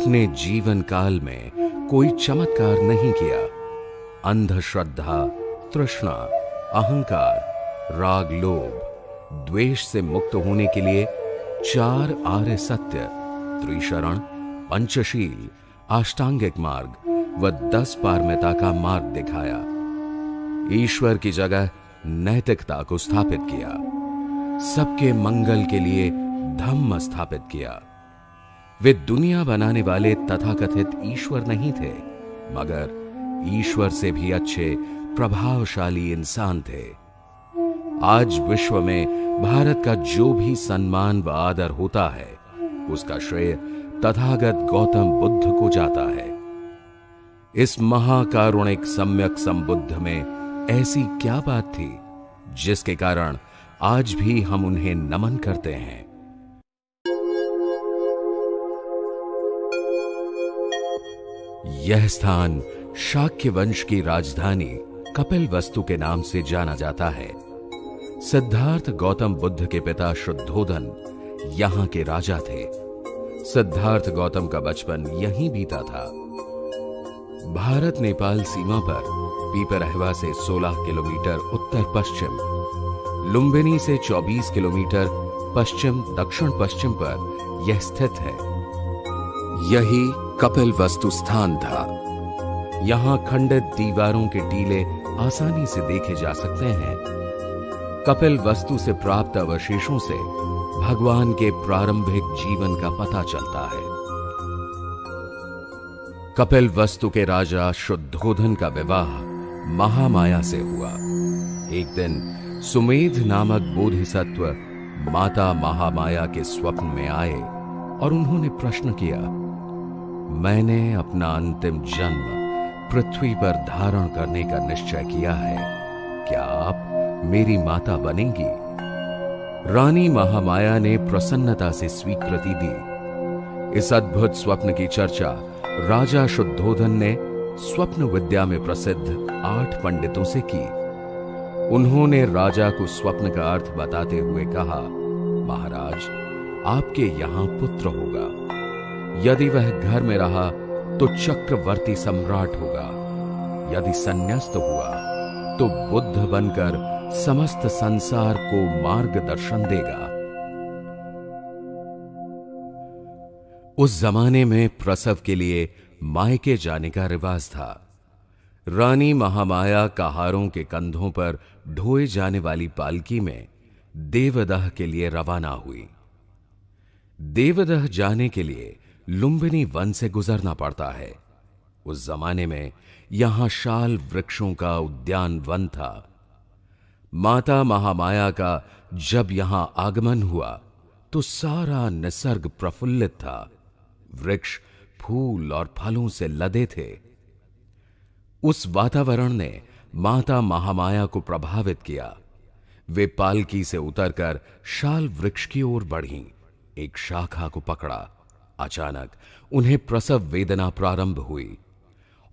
अपने जीवन काल में कोई चमत्कार नहीं किया। अंधश्रद्धा, तृष्णा, अहंकार, राग, लोभ, द्वेष से मुक्त होने के लिए 4 आर्य सत्य, त्रिशरण, पंचशील, अष्टांगिक मार्ग व 10 पारमिता का मार्ग दिखाया। ईश्वर की जगह नैतिकता को स्थापित किया। सबके मंगल के लिए धम्म स्थापित किया। वे दुनिया बनाने वाले तथाकथित ईश्वर नहीं थे, मगर ईश्वर से भी अच्छे प्रभावशाली इंसान थे। आज विश्व में भारत का जो भी सम्मान व आदर होता है, उसका श्रेय तथागत गौतम बुद्ध को जाता है। इस महाकारुणिक सम्यक संबुद्ध में ऐसी क्या बात थी जिसके कारण आज भी हम उन्हें नमन करते हैं। यह स्थान शाक्य वंश की राजधानी कपिलवस्तु के नाम से जाना जाता है। सिद्धार्थ गौतम बुद्ध के पिता शुद्धोधन यहां के राजा थे। सिद्धार्थ गौतम का बचपन यहीं बीता था। भारत नेपाल सीमा पर पीपरहवा से 16 किलोमीटर उत्तर पश्चिम, लुम्बिनी से 24 किलोमीटर पश्चिम दक्षिण पश्चिम पर यह स्थित है। यही कपिलवस्तु स्थान था। यहां खंडित दीवारों के टीले आसानी से देखे जा सकते हैं। कपिलवस्तु से प्राप्त अवशेषों से भगवान के प्रारंभिक जीवन का पता चलता है। कपिलवस्तु के राजा शुद्धोधन का विवाह महामाया से हुआ। एक दिन सुमेध नामक बोधिसत्व माता महामाया के स्वप्न में आए और उन्होंने प्रश्न किया, मैंने अपना अंतिम जन्म पृथ्वी पर धारण करने का निश्चय किया है, क्या आप मेरी माता बनेंगी? रानी महामाया ने प्रसन्नता से स्वीकृति दी। इस अद्भुत स्वप्न की चर्चा राजा शुद्धोधन ने स्वप्न विद्या में प्रसिद्ध 8 पंडितों से की। उन्होंने राजा को स्वप्न का अर्थ बताते हुए कहा, महाराज, आपके यहां पुत्र होगा। यदि वह घर में रहा तो चक्रवर्ती सम्राट होगा। यदि संन्यास्त हुआ तो बुद्ध बनकर समस्त संसार को मार्गदर्शन देगा। उस जमाने में प्रसव के लिए मायके जाने का रिवाज था। रानी महामाया कहारों के कंधों पर ढोए जाने वाली पालकी में देवदह के लिए रवाना हुई। देवदह जाने के लिए लुम्बिनी वन से गुजरना पड़ता है। उस जमाने में यहां शाल वृक्षों का उद्यान वन था। माता महामाया का जब यहां आगमन हुआ तो सारा निसर्ग प्रफुल्लित था। वृक्ष फूल और फलों से लदे थे। उस वातावरण ने माता महामाया को प्रभावित किया। वे पालकी से उतरकर शाल वृक्ष की ओर बढ़ीं। एक शाखा को पकड़ा। अचानक उन्हें प्रसव वेदना प्रारंभ हुई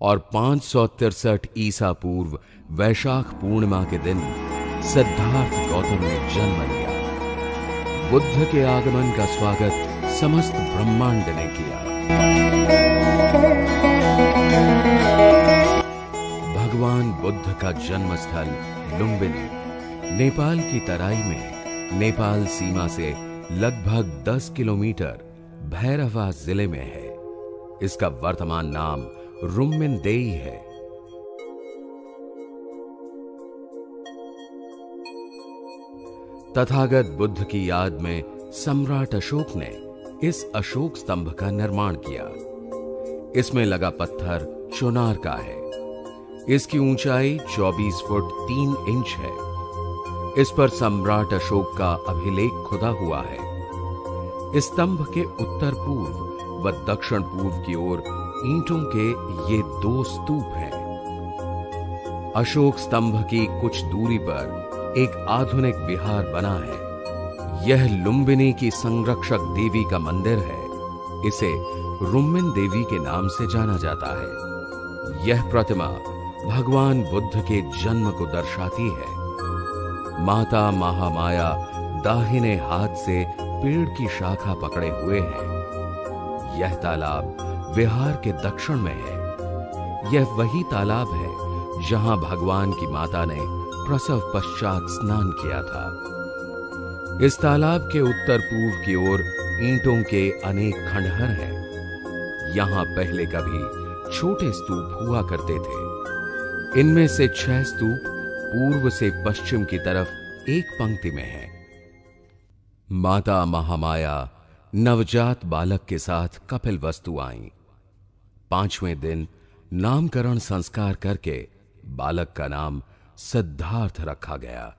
और 563 ईसा पूर्व वैशाख पूर्णिमा के दिन सिद्धार्थ गौतम ने जन्म लिया। बुद्ध के आगमन का स्वागत समस्त ब्रह्मांड ने किया। भगवान बुद्ध का जन्मस्थल लुम्बिनी नेपाल की तराई में नेपाल सीमा से लगभग 10 किलोमीटर भैरवा जिले में है। इसका वर्तमान नाम रुम्मिनदेई है। तथागत बुद्ध की याद में सम्राट अशोक ने इस अशोक स्तंभ का निर्माण किया। इसमें लगा पत्थर चुनार का है। इसकी ऊंचाई 24 फुट 3 इंच है। इस पर सम्राट अशोक का अभिलेख खुदा हुआ है। इस स्तंभ के उत्तर पूर्व व दक्षिण पूर्व की ओर ईंटों के ये 2 स्तूप हैं। अशोक स्तंभ की कुछ दूरी पर एक आधुनिक विहार बना है। यह लुम्बिनी की संरक्षक देवी का मंदिर है। इसे रुम्मिन देवी के नाम से जाना जाता है। यह प्रतिमा भगवान बुद्ध के जन्म को दर्शाती है। माता महामाया दाहिने हाथ से पेड़ की शाखा पकड़े हुए हैं। यह तालाब विहार के दक्षिण में है। यह वही तालाब है जहां भगवान की माता ने प्रसव पश्चात स्नान किया था। इस तालाब के उत्तर पूर्व की ओर ईंटों के अनेक खंडहर हैं। यहां पहले कभी छोटे स्तूप हुआ करते थे। इनमें से 6 स्तूप पूर्व से पश्चिम की तरफ एक पंक्ति में हैं। माता महामाया नवजात बालक के साथ कपिलवस्तु आईं। 5वें दिन नामकरण संस्कार करके बालक का नाम सिद्धार्थ रखा गया।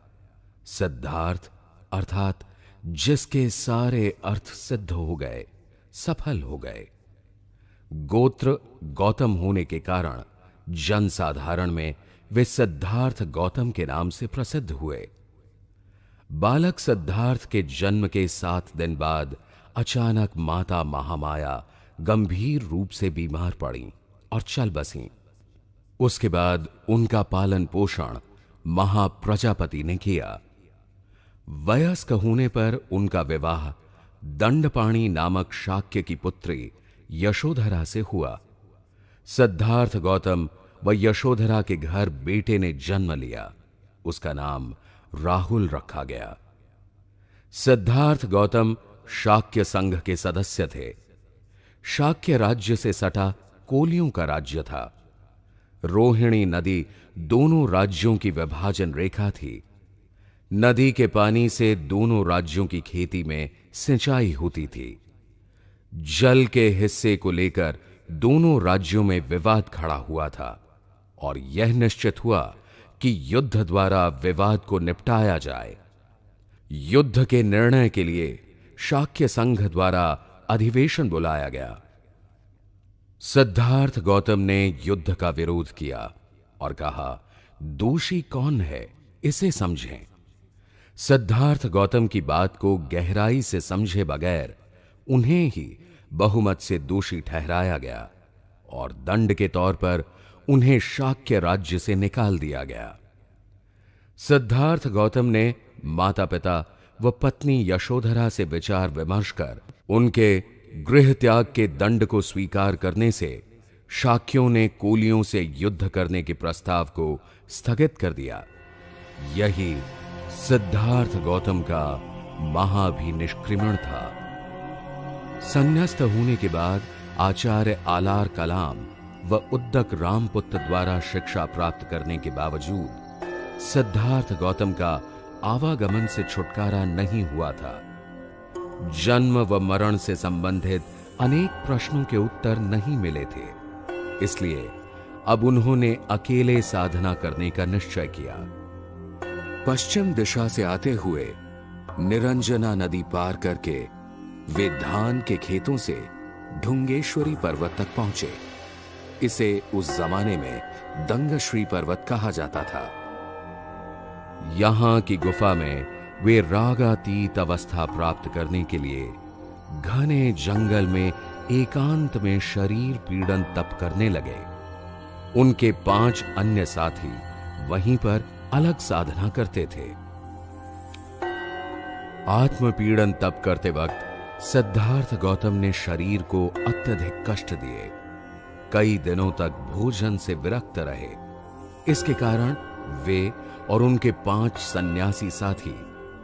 सिद्धार्थ अर्थात जिसके सारे अर्थ सिद्ध हो गए, सफल हो गए। गोत्र गौतम होने के कारण जनसाधारण में वे सिद्धार्थ गौतम के नाम से प्रसिद्ध हुए। बालक सिद्धार्थ के जन्म के 7 दिन बाद अचानक माता महामाया गंभीर रूप से बीमार पड़ी और चल बसीं। उसके बाद उनका पालन पोषण महाप्रजापति ने किया। वयस्क होने पर उनका विवाह दंडपाणि नामक शाक्य की पुत्री यशोधरा से हुआ। सिद्धार्थ गौतम व यशोधरा के घर बेटे ने जन्म लिया। उसका नाम राहुल रखा गया। सिद्धार्थ गौतम शाक्य संघ के सदस्य थे। शाक्य राज्य से सटा कोलियों का राज्य था। रोहिणी नदी दोनों राज्यों की विभाजन रेखा थी। नदी के पानी से दोनों राज्यों की खेती में सिंचाई होती थी। जल के हिस्से को लेकर दोनों राज्यों में विवाद खड़ा हुआ था और यह निश्चित हुआ कि युद्ध द्वारा विवाद को निपटाया जाए। युद्ध के निर्णय के लिए शाक्य संघ द्वारा अधिवेशन बुलाया गया। सिद्धार्थ गौतम ने युद्ध का विरोध किया और कहा, दोषी कौन है इसे समझें। सिद्धार्थ गौतम की बात को गहराई से समझे बगैर उन्हें ही बहुमत से दोषी ठहराया गया और दंड के तौर पर उन्हें शाक्य राज्य से निकाल दिया गया। सिद्धार्थ गौतम ने माता पिता व पत्नी यशोधरा से विचार विमर्श कर उनके गृह त्याग के दंड को स्वीकार करने से शाक्यों ने कोलियों से युद्ध करने के प्रस्ताव को स्थगित कर दिया। यही सिद्धार्थ गौतम का महाभिनिष्क्रिमण था। संन्यास्त होने के बाद आचार्य आलार कलाम व उद्दक रामपुत्र द्वारा शिक्षा प्राप्त करने के बावजूद सिद्धार्थ गौतम का आवागमन से छुटकारा नहीं हुआ था। जन्म व मरण से संबंधित अनेक प्रश्नों के उत्तर नहीं मिले थे। इसलिए अब उन्होंने अकेले साधना करने का निश्चय किया। पश्चिम दिशा से आते हुए निरंजना नदी पार करके वे धान के खेतों से ढुंगेश्वरी पर्वत तक पहुंचे। इसे उस जमाने में दंगश्री पर्वत कहा जाता था। यहां की गुफा में वे रागातीत अवस्था प्राप्त करने के लिए घने जंगल में एकांत में शरीर पीड़न तप करने लगे। उनके 5 अन्य साथी वहीं पर अलग साधना करते थे। आत्मपीड़न तप करते वक्त सिद्धार्थ गौतम ने शरीर को अत्यधिक कष्ट दिए। कई दिनों तक भोजन से विरक्त रहे। इसके कारण वे और उनके 5 सन्यासी साथी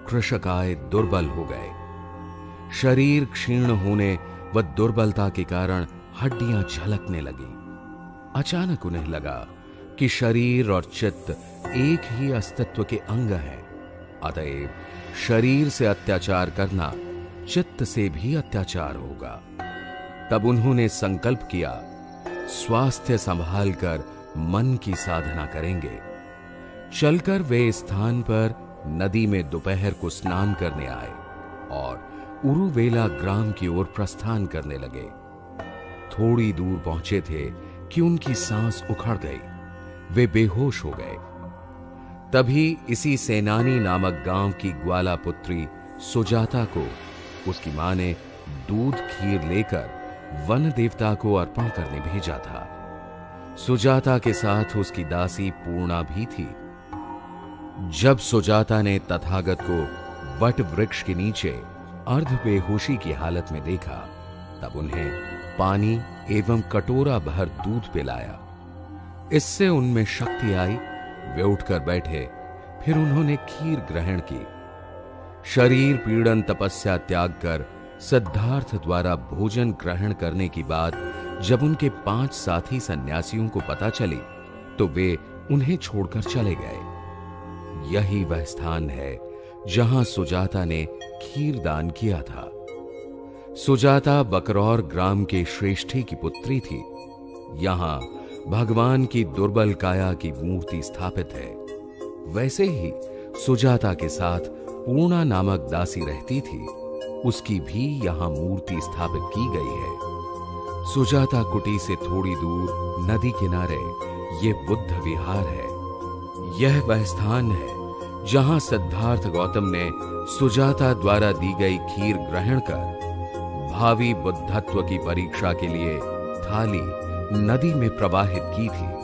कृशकाय दुर्बल हो गए। शरीर क्षीण होने व दुर्बलता के कारण हड्डियां झलकने लगी। अचानक उन्हें लगा कि शरीर और चित्त एक ही अस्तित्व के अंग हैं। अतएव शरीर से अत्याचार करना चित्त से भी अत्याचार होगा। तब उन्होंने संकल्प किया, स्वास्थ्य संभालकर मन की साधना करेंगे। चलकर वे स्थान पर नदी में दोपहर को स्नान करने आए और उरुवेला ग्राम की ओर प्रस्थान करने लगे। थोड़ी दूर पहुंचे थे कि उनकी सांस उखड़ गई। वे बेहोश हो गए। तभी इसी सेनानी नामक गांव की ग्वाला पुत्री सुजाता को उसकी मां ने दूध खीर लेकर वन देवता को अर्पण करने भेजा था। सुजाता के साथ उसकी दासी पूर्णा भी थी। जब सुजाता ने तथागत को वट वृक्ष के नीचे अर्ध बेहोशी की हालत में देखा, तब उन्हें पानी एवं कटोरा भर दूध पिलाया। इससे उनमें शक्ति आई, वे उठकर बैठे। फिर उन्होंने खीर ग्रहण की। शरीर पीड़न तपस्या त्याग कर सिद्धार्थ द्वारा भोजन ग्रहण करने की बात जब उनके 5 साथी सन्यासियों को पता चली तो वे उन्हें छोड़कर चले गए। यही वह स्थान है जहां सुजाता ने खीर दान किया था। सुजाता बकरौर ग्राम के श्रेष्ठी की पुत्री थी। यहां भगवान की दुर्बल काया की मूर्ति स्थापित है। वैसे ही सुजाता के साथ पूर्णा नामक दासी रहती थी, उसकी भी यहां मूर्ति स्थापित की गई है। सुजाता कुटी से थोड़ी दूर नदी किनारे ये बुद्ध विहार है। यह वह स्थान है जहां सिद्धार्थ गौतम ने सुजाता द्वारा दी गई खीर ग्रहण कर भावी बुद्धत्व की परीक्षा के लिए थाली नदी में प्रवाहित की थी।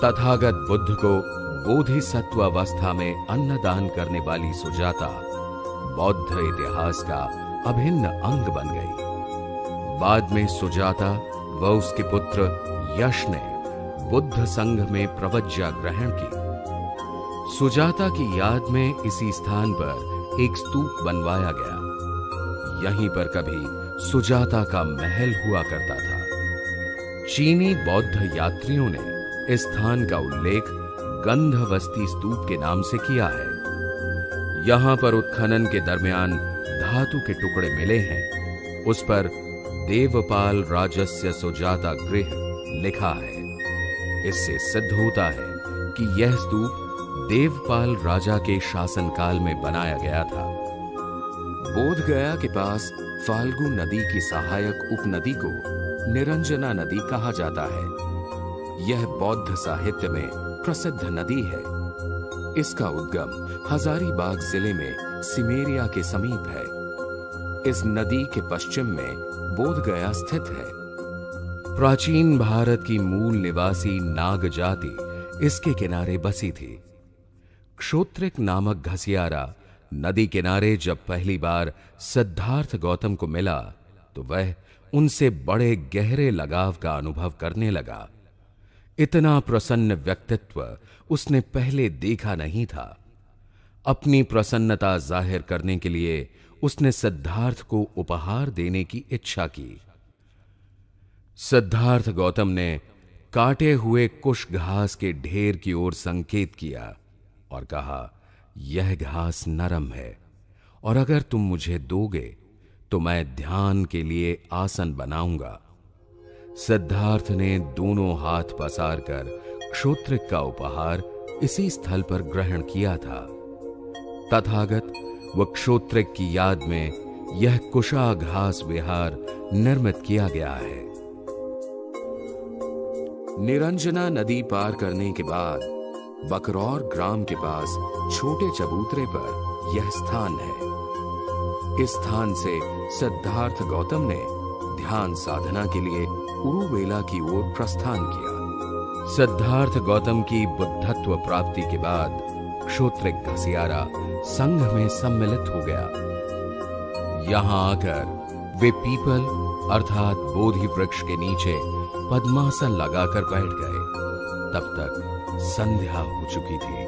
तथागत बुद्ध को बोधिसत्व अवस्था में अन्नदान करने वाली सुजाता बौद्ध इतिहास का अभिन्न अंग बन गई। बाद में सुजाता व उसके पुत्र यश ने बुद्ध संघ में प्रवज्ञा ग्रहण की। सुजाता की याद में इसी स्थान पर एक स्तूप बनवाया गया। यहीं पर कभी सुजाता का महल हुआ करता था। चीनी बौद्ध यात्रियों ने इस स्थान का उल्लेख गंधवस्ती स्तूप के नाम से किया है। यहां पर उत्खनन के दरमियान धातु के टुकड़े मिले हैं। उस पर देवपाल राजस्य सुजाता गृह लिखा है। इससे सिद्ध होता है कि यह स्तूप देवपाल राजा के शासनकाल में बनाया गया था। बोधगया के पास फाल्गु नदी की सहायक उपनदी को निरंजना नदी कहा जाता है। यह बौद्ध साहित्य में प्रसिद्ध नदी है। इसका उद्गम हजारीबाग जिले में सिमेरिया के समीप है। इस नदी के पश्चिम में बोधगया स्थित है। प्राचीन भारत की मूल निवासी नाग जाति इसके किनारे बसी थी। क्षोत्रिक नामक घसियारा नदी किनारे जब पहली बार सिद्धार्थ गौतम को मिला तो वह उनसे बड़े गहरे लगाव का अनुभव करने लगा। इतना प्रसन्न व्यक्तित्व उसने पहले देखा नहीं था। अपनी प्रसन्नता जाहिर करने के लिए उसने सिद्धार्थ को उपहार देने की इच्छा की। सिद्धार्थ गौतम ने काटे हुए कुश घास के ढेर की ओर संकेत किया और कहा, यह घास नरम है और अगर तुम मुझे दोगे तो मैं ध्यान के लिए आसन बनाऊंगा। सिद्धार्थ ने दोनों हाथ पसार कर क्षोत्रिक का उपहार इसी स्थल पर ग्रहण किया था। तथागत व क्षोत्रिक की याद में यह कुशा घास विहार निर्मित किया गया है। निरंजना नदी पार करने के बाद बकरौर ग्राम के पास छोटे चबूतरे पर यह स्थान है। इस स्थान से सिद्धार्थ गौतम ने ध्यान साधना के लिए उरुवेला की ओर प्रस्थान किया। सिद्धार्थ गौतम की बुद्धत्व प्राप्ति के बाद क्षोत्रिक घसियारा संघ में सम्मिलित हो गया। यहां आकर वे पीपल अर्थात बोधि वृक्ष के नीचे पद्मासन लगाकर बैठ गए। तब तक संध्या हो चुकी थी।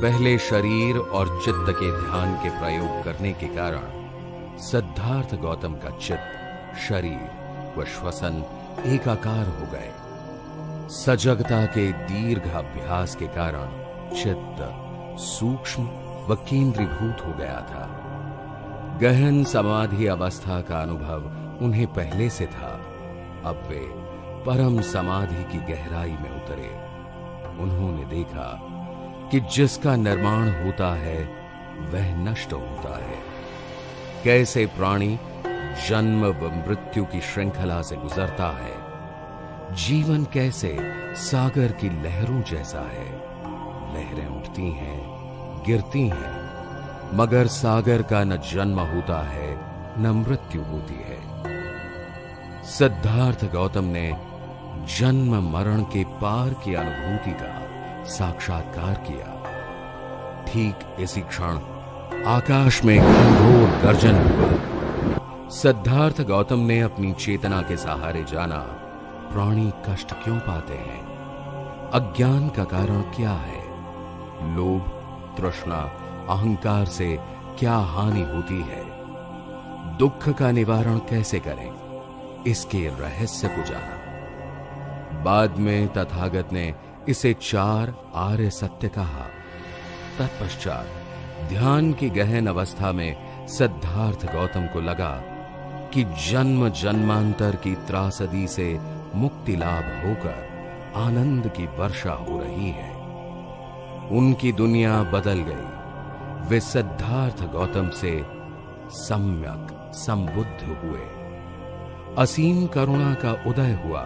पहले शरीर और चित्त के ध्यान के प्रयोग करने के कारण सिद्धार्थ गौतम का चित्त, शरीर व श्वसन एकाकार हो गए। सजगता के दीर्घ अभ्यास के कारण चित्त सूक्ष्म व केंद्रीभूत हो गया था। गहन समाधि अवस्था का अनुभव उन्हें पहले से था। अब वे परम समाधि की गहराई में उतरे। उन्होंने देखा कि जिसका निर्माण होता है वह नष्ट होता है। कैसे प्राणी जन्म व मृत्यु की श्रृंखला से गुजरता है। जीवन कैसे सागर की लहरों जैसा है। लहरें उठती हैं, गिरती हैं, मगर सागर का न जन्म होता है न मृत्यु होती है। सिद्धार्थ गौतम ने जन्म मरण के पार की अनुभूति का साक्षात्कार किया। ठीक इसी क्षण आकाश में घनघोर गर्जन हुआ। सिद्धार्थ गौतम ने अपनी चेतना के सहारे जाना, प्राणी कष्ट क्यों पाते हैं, अज्ञान का कारण क्या है, लोभ, तृष्णा, अहंकार से क्या हानि होती है, दुख का निवारण कैसे करें, इसके रहस्य को जाना। बाद में तथागत ने इसे 4 आर्य सत्य कहा। तत्पश्चात ध्यान की गहन अवस्था में सिद्धार्थ गौतम को लगा कि जन्म जन्मांतर की त्रासदी से मुक्ति लाभ होकर आनंद की वर्षा हो रही है। उनकी दुनिया बदल गई। वे सिद्धार्थ गौतम से सम्यक संबुद्ध हुए। असीम करुणा का उदय हुआ।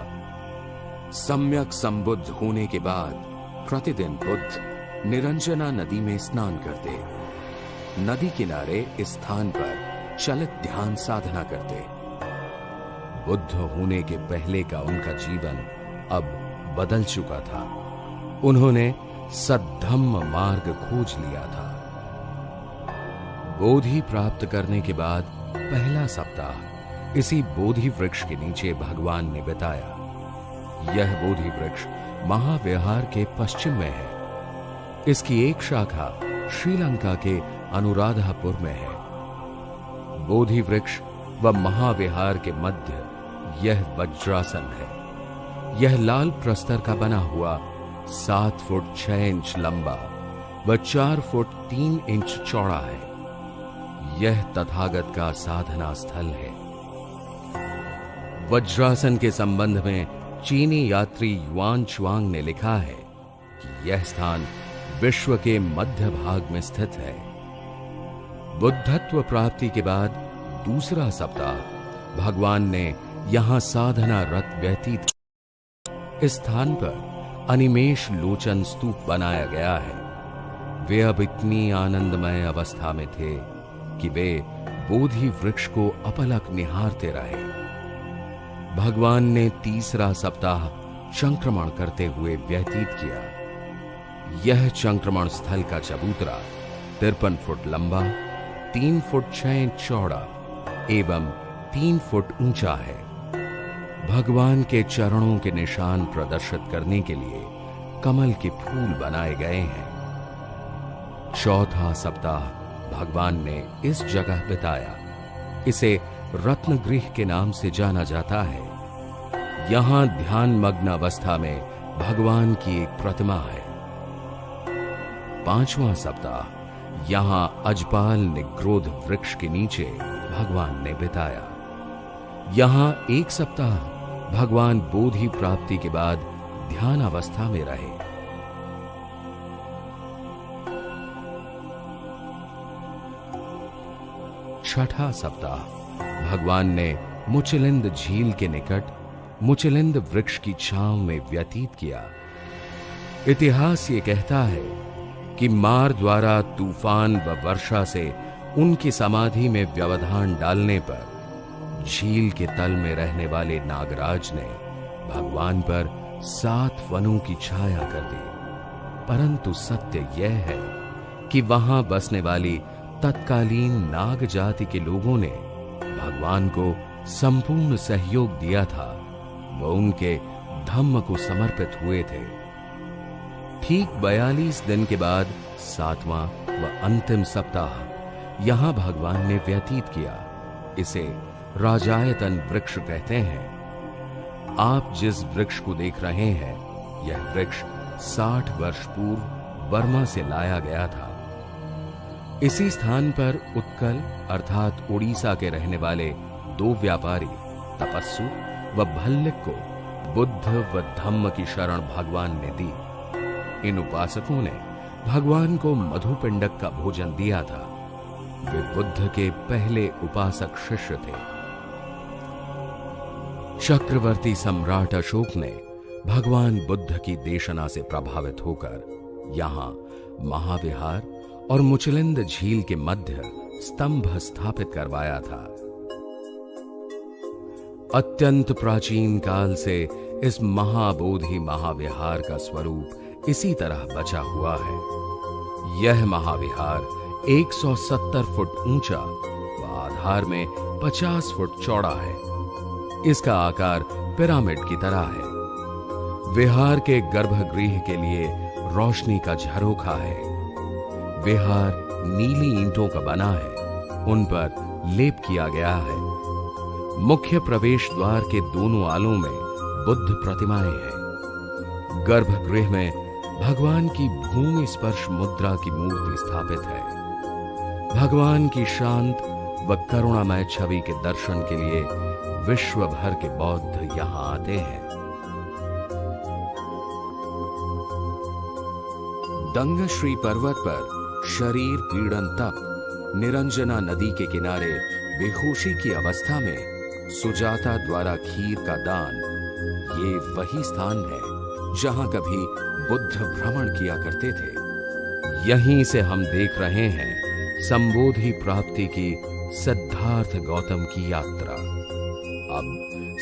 सम्यक संबुद्ध होने के बाद प्रतिदिन बुद्ध निरंजना नदी में स्नान करते, नदी किनारे इस स्थान पर चलित ध्यान साधना करते। बुद्ध होने के पहले का उनका जीवन अब बदल चुका था। उन्होंने सद्धम्म मार्ग खोज लिया था। बोधि प्राप्त करने के बाद पहला सप्ताह इसी बोधि वृक्ष के नीचे भगवान ने बिताया। यह बोधि वृक्ष महाविहार के पश्चिम में है। इसकी एक शाखा श्रीलंका के अनुराधापुर में है। बोधि वृक्ष व महाविहार के मध्य यह वज्रासन है। यह लाल प्रस्तर का बना हुआ 7 फुट 6 इंच लंबा व 4 फुट 3 इंच चौड़ा है। यह तथागत का साधना स्थल है। वज्रासन के संबंध में चीनी यात्री युआन चुआंग ने लिखा है कि यह स्थान विश्व के मध्य भाग में स्थित है। बुद्धत्व प्राप्ति के बाद दूसरा सप्ताह भगवान ने यहां साधना रत व्यतीत। इस स्थान पर अनिमेष लोचन स्तूप बनाया गया है। वे अब इतनी आनंदमय अवस्था में थे कि वे बोधि वृक्ष को अपलक निहारते रहे। भगवान ने तीसरा सप्ताह संक्रमण करते हुए व्यतीत किया। यह संक्रमण स्थल का चबूतरा 53 फुट लंबा, 3 फुट 6 इंच चौड़ा एवं 3 फुट ऊंचा है। भगवान के चरणों के निशान प्रदर्शित करने के लिए कमल के फूल बनाए गए हैं। चौथा सप्ताह भगवान ने इस जगह बिताया। इसे रत्नगृह के नाम से जाना जाता है। यहां ध्यान मग्न अवस्था में भगवान की एक प्रतिमा है। पांचवां सप्ताह यहां अजपाल निग्रोध वृक्ष के नीचे भगवान ने बिताया। यहां एक सप्ताह भगवान बोधि प्राप्ति के बाद ध्यान अवस्था में रहे। छठा सप्ताह भगवान ने मुचलिंद झील के निकट मुचलिंद वृक्ष की छांव में व्यतीत किया। इतिहास ये कहता है कि मार द्वारा तूफान व वर्षा से उनकी समाधि में व्यवधान डालने पर झील के तल में रहने वाले नागराज ने भगवान पर 7 वनों की छाया कर दी। परंतु सत्य यह है कि वहां बसने वाली तत्कालीन नाग जाति के लोगों ने भगवान को संपूर्ण सहयोग दिया था। वो उनके धम्म को समर्पित हुए थे। ठीक 42 दिन के बाद 7वां व अंतिम सप्ताह यहां भगवान ने व्यतीत किया। इसे राजायतन वृक्ष कहते हैं। आप जिस वृक्ष को देख रहे हैं, यह वृक्ष 60 वर्ष पूर्व बर्मा से लाया गया था। इसी स्थान पर उत्कल अर्थात उड़ीसा के रहने वाले 2 व्यापारी तपस्सु व भल्लिक को बुद्ध व धम्म की शरण भगवान ने दी। इन उपासकों ने भगवान को मधुपिंडक का भोजन दिया था। वे बुद्ध के पहले उपासक शिष्य थे। चक्रवर्ती सम्राट अशोक ने भगवान बुद्ध की देशना से प्रभावित होकर यहां महाविहार और मुचलिंद झील के मध्य स्तंभ स्थापित करवाया था। अत्यंत प्राचीन काल से इस महाबोधि महाविहार का स्वरूप इसी तरह बचा हुआ है। यह महाविहार 170 फुट ऊंचा व आधार में 50 फुट चौड़ा है। इसका आकार पिरामिड की तरह है। विहार के गर्भगृह के लिए रोशनी का झरोखा है। विहार नीली ईंटों का बना है, उन पर लेप किया गया है। मुख्य प्रवेश द्वार के दोनों आलों में बुद्ध प्रतिमाएं हैं। गर्भगृह में भगवान की भूमि स्पर्श मुद्रा की मूर्ति स्थापित है। भगवान की शांत व करुणामय छवि के दर्शन के लिए विश्व भर के बौद्ध यहां आते हैं। दंगश्री पर्वत पर शरीर पीड़न तप निरंजना नदी के किनारे बेहोशी की अवस्था में सुजाता द्वारा खीर का दान, ये वही स्थान है जहां कभी बुद्ध भ्रमण किया करते थे। यहीं से हम देख रहे हैं संबोधि प्राप्ति की सिद्धार्थ गौतम की यात्रा। अब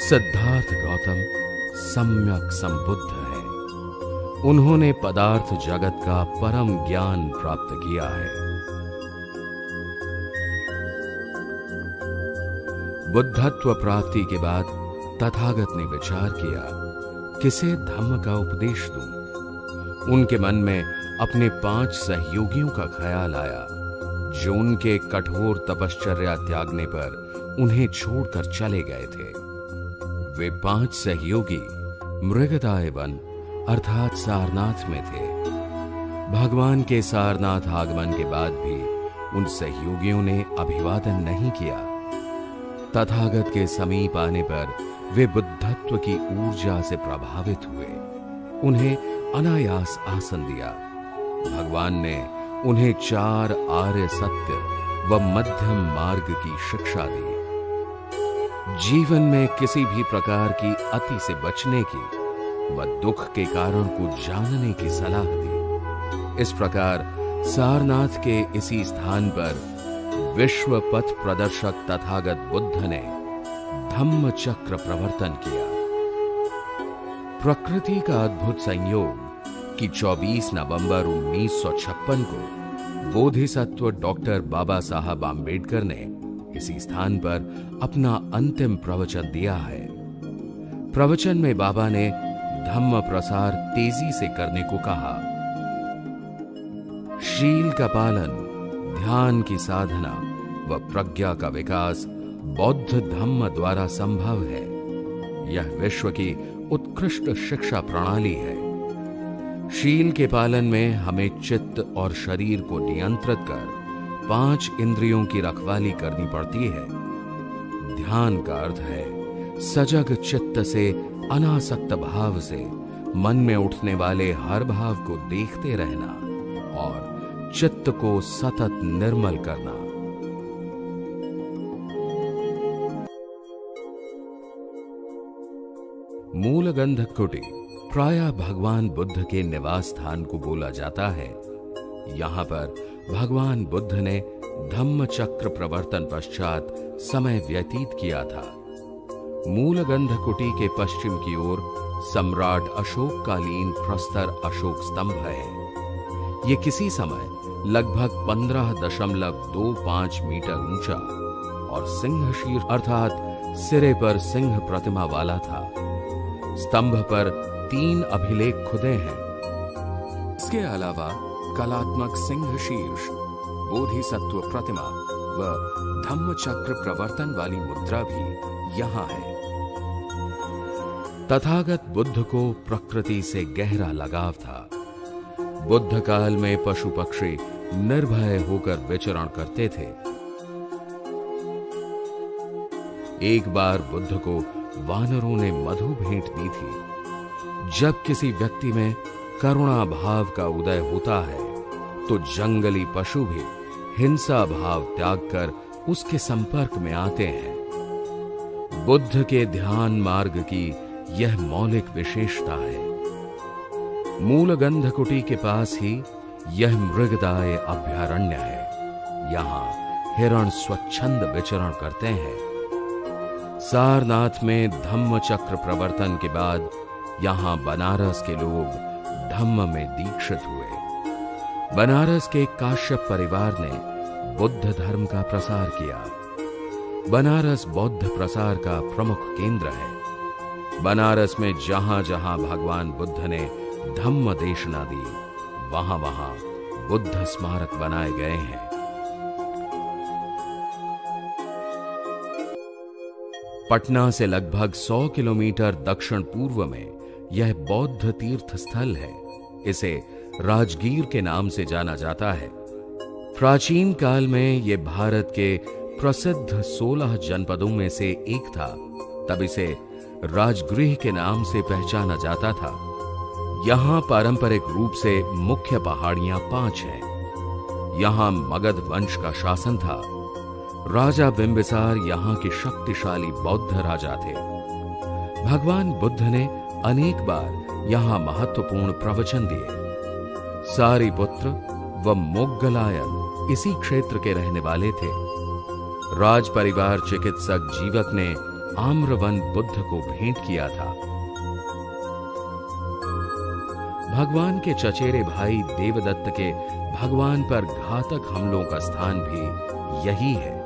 सिद्धार्थ गौतम सम्यक संबुद्ध है। उन्होंने पदार्थ जगत का परम ज्ञान प्राप्त किया है। बुद्धत्व प्राप्ति के बाद तथागत ने विचार किया, किसे धम्म का उपदेश दूं। उनके मन में अपने 5 सहयोगियों का ख्याल आया, जो उनके कठोर तपश्चर्या त्यागने पर उन्हें छोड़कर चले गए थे। वे 5 सहयोगी मृगदाय वन अर्थात सारनाथ में थे। भगवान के सारनाथ आगमन के बाद भी उन सहयोगियों ने अभिवादन नहीं किया। तथागत के समीप आने पर वे बुद्धत्व की ऊर्जा से प्रभावित हुए। उन्हें अनायास आसन दिया। भगवान ने उन्हें 4 आर्य सत्य व मध्यम मार्ग की शिक्षा दी। जीवन में किसी भी प्रकार की अति से बचने की व दुख के कारण को जानने की सलाह दी। इस प्रकार सारनाथ के इसी स्थान पर विश्व पथ प्रदर्शक तथागत बुद्ध ने धम्म चक्र प्रवर्तन किया। प्रकृति का अद्भुत संयोग कि 24 नवंबर 1956 को बोधिसत्व डॉक्टर बाबा साहब आम्बेडकर ने इसी स्थान पर अपना अंतिम प्रवचन दिया है। प्रवचन में बाबा ने धम्म प्रसार तेजी से करने को कहा। शील का पालन, ध्यान की साधना व प्रज्ञा का विकास बौद्ध धम्म द्वारा संभव है। यह विश्व की उत्कृष्ट शिक्षा प्रणाली है। शील के पालन में हमें चित्त और शरीर को नियंत्रित कर 5 इंद्रियों की रखवाली करनी पड़ती है। ध्यान का अर्थ है सजग चित्त से अनासक्त भाव से मन में उठने वाले हर भाव को देखते रहना और चित्त को सतत निर्मल करना। मूलगंध कुटी प्रायः भगवान बुद्ध के निवास स्थान को बोला जाता है। यहां पर भगवान बुद्ध ने धम्म चक्र प्रवर्तन पश्चात समय व्यतीत किया था। मूलगंध कुटी के पश्चिम की ओर सम्राट अशोक कालीन प्रस्तर अशोक स्तंभ है। ये किसी समय लगभग 15.25 मीटर ऊंचा और सिंह शीर्ष अर्थात सिरे पर सिंह प्रतिमा वाला था। स्तंभ पर 3 अभिलेख खुदे हैं। इसके अलावा कलात्मक सिंह शीर्ष, बोधिसत्व प्रतिमा व धम्म चक्र प्रवर्तन वाली मुद्रा भी यहां है। तथागत बुद्ध को प्रकृति से गहरा लगाव था। बुद्ध काल में पशु पक्षी निर्भय होकर विचरण करते थे। एक बार बुद्ध को वानरों ने मधु भेंट दी थी। जब किसी व्यक्ति में करुणा भाव का उदय होता है तो जंगली पशु भी हिंसा भाव त्याग कर उसके संपर्क में आते हैं। बुद्ध के ध्यान मार्ग की यह मौलिक विशेषता है। मूलगंध कुटी के पास ही यह मृगदाय अभयारण्य है। यहां हिरण स्वच्छंद विचरण करते हैं। सारनाथ में धम्म चक्र प्रवर्तन के बाद यहां बनारस के लोग धम्म में दीक्षित हुए। बनारस के काश्यप परिवार ने बुद्ध धर्म का प्रसार किया। बनारस बौद्ध प्रसार का प्रमुख केंद्र है। बनारस में जहां जहां भगवान बुद्ध ने धम्म देशना दी, वहां वहां बुद्ध स्मारक बनाए गए हैं। पटना से लगभग 100 किलोमीटर दक्षिण पूर्व में यह बौद्ध तीर्थ स्थल है। इसे राजगीर के नाम से जाना जाता है। प्राचीन काल में यह भारत के प्रसिद्ध 16 जनपदों में से एक था। तब इसे राजगृह के नाम से पहचाना जाता था। यहां पारंपरिक रूप से मुख्य पहाड़ियां 5 हैं। यहां मगध वंश का शासन था। राजा बिंबिसार यहां के शक्तिशाली बौद्ध राजा थे। भगवान बुद्ध ने अनेक बार यहां महत्वपूर्ण प्रवचन दिए। सारिपुत्र व मोग्गलायन इसी क्षेत्र के रहने वाले थे। राज परिवार चिकित्सक जीवक ने आम्रवन बुद्ध को भेंट किया था। भगवान के चचेरे भाई देवदत्त के भगवान पर घातक हमलों का स्थान भी यही है।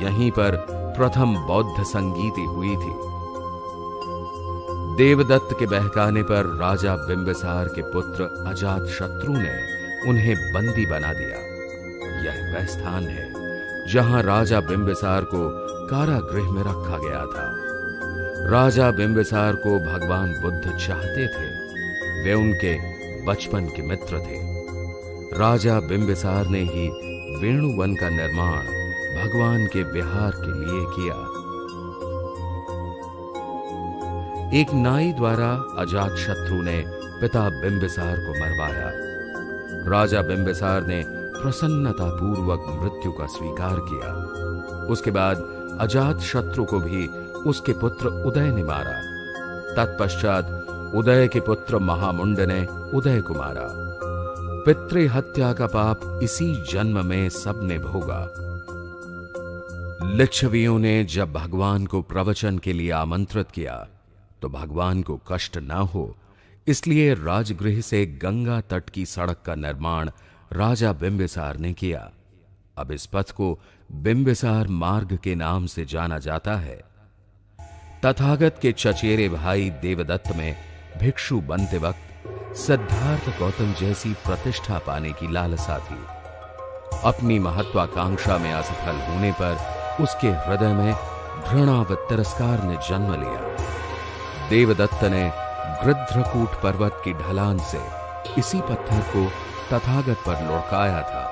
यहीं पर प्रथम बौद्ध संगीति हुई थी। देवदत्त के बहकाने पर राजा बिंबिसार के पुत्र अजातशत्रु ने उन्हें बंदी बना दिया। यह वह स्थान है जहां राजा बिंबिसार को कारागृह में रखा गया था। राजा बिंबिसार को भगवान बुद्ध चाहते थे। वे उनके बचपन के मित्र थे। राजा बिंबिसार ने ही वेणुवन का निर्माण भगवान के विहार के लिए किया। एक नाई द्वारा अजातशत्रु ने पिता बिंबिसार को मरवाया। राजा बिंबिसार ने प्रसन्नतापूर्वक मृत्यु का स्वीकार किया। उसके बाद अजातशत्रु को भी उसके पुत्र उदय ने मारा। तत्पश्चात उदय के पुत्र महामुंड ने उदय को मारा। पितृहत्या का पाप इसी जन्म में सबने भोगा। लिच्छवियों ने जब भगवान को प्रवचन के लिए आमंत्रित किया तो भगवान को कष्ट न हो, इसलिए राजगृह से गंगा तट की सड़क का निर्माण राजा बिंबिसार ने किया। अब इस पथ को बिंबिसार मार्ग के नाम से जाना जाता है। तथागत के चचेरे भाई देवदत्त में भिक्षु बनते वक्त सिद्धार्थ गौतम जैसी प्रतिष्ठा पाने की लालसा थी। अपनी महत्वाकांक्षा में असफल होने पर उसके हृदय में घृणा व तिरस्कार ने जन्म लिया। देवदत्त ने गृध्रकूट पर्वत की ढलान से इसी पत्थर को तथागत पर लुढ़काया था,